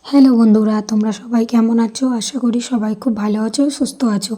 Hello বন্ধুরা, তোমরা সবাই কেমন আছো? আশা করি সবাই খুব ভালো আছো, সুস্থ আছো।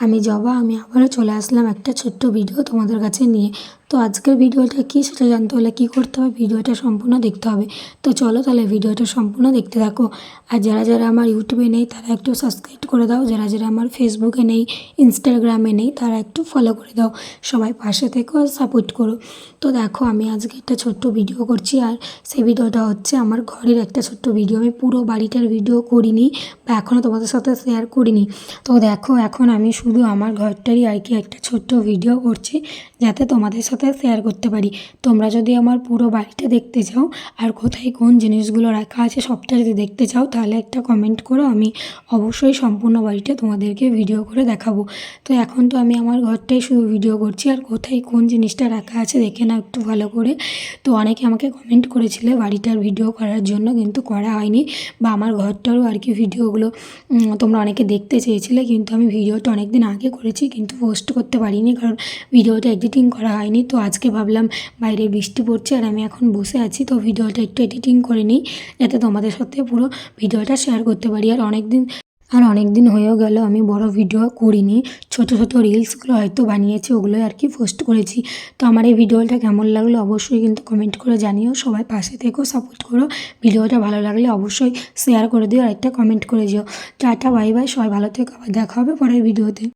আমি জবা, আমি আবারও চলে আসলাম একটা ছোট্ট ভিডিও তোমাদের কাছে নিয়ে। তো আজকের ভিডিওটা কী সেটা জানতে হলে কী করতে হবে, ভিডিওটা সম্পূর্ণ দেখতে হবে। তো চলো তাহলে ভিডিওটা সম্পূর্ণ দেখতে থাকো। আর যারা যারা আমার ইউটিউবে নেই তারা একটু সাবস্ক্রাইব করে দাও, যারা যারা আমার ফেসবুকে নেই, ইনস্টাগ্রামে নেই তারা একটু ফলো করে দাও। সবাই পাশে থেকো আর সাপোর্ট করো। তো দেখো, আমি আজকে একটা ছোট্ট ভিডিও করছি, আর সেই ভিডিওটা হচ্ছে আমার ঘরের একটা ছোট্ট ভিডিও। আমি পুরো বাড়িটার ভিডিও করিনি বা এখনও তোমাদের সাথে শেয়ার করিনি। তো দেখো, এখন আমি শুধু আমার ঘরটারই আর কি একটা ছোট্ট ভিডিও করছি, যাতে তোমাদের সাথে শেয়ার করতে পারি। তোমরা যদি আমার পুরো বাড়িটা দেখতে চাও আর কোথায় কোন জিনিসগুলো রাখা আছে সবটা যদি দেখতে চাও, তাহলে একটা কমেন্ট করো, আমি অবশ্যই সম্পূর্ণ বাড়িটা তোমাদেরকে ভিডিও করে দেখাবো। তো এখন তো আমি আমার ঘরটাই শুধু ভিডিও করছি, আর কোথায় কোন জিনিসটা রাখা আছে দেখে নাও একটু ভালো করে। তো অনেকে আমাকে কমেন্ট করেছিলে বাড়িটার ভিডিও করার জন্য, কিন্তু করা হয়নি। বা আমার ঘরটারও আর কি ভিডিওগুলো তোমরা অনেকে দেখতে চেয়েছিলে, কিন্তু আমি ভিডিওটা অনেক দিন আগে করেছি, কিন্তু পোস্ট করতে পারিনি কারণ ভিডিওটা এডিটিং করা হয়নি। তো আজকে ভাবলাম বাইরে বৃষ্টি পড়ছে আর আমি এখন বসে আছি, তো ভিডিওটা একটু এডিটিং করে নিই, যাতে তোমাদের সাথে পুরো ভিডিওটা শেয়ার করতে পারি। আর অনেক দিন হয়েও গেল আমি বড় ভিডিও করিনি, ছোট ছোট রিলসগুলো হয়তো বানিয়েছি, ওগুলোই আর কি পোস্ট করেছি। তো আমার এই ভিডিওটা কেমন লাগলো অবশ্যই কিন্তু কমেন্ট করে জানিও। সবাই পাশে থেকো, সাপোর্ট করো। ভিডিওটা ভালো লাগলে অবশ্যই শেয়ার করে দিও আর একটা কমেন্ট করে দিও। টাটা, বাই বাই, সবাই ভালো থেকো, আবার দেখা হবে পরের ভিডিওতে।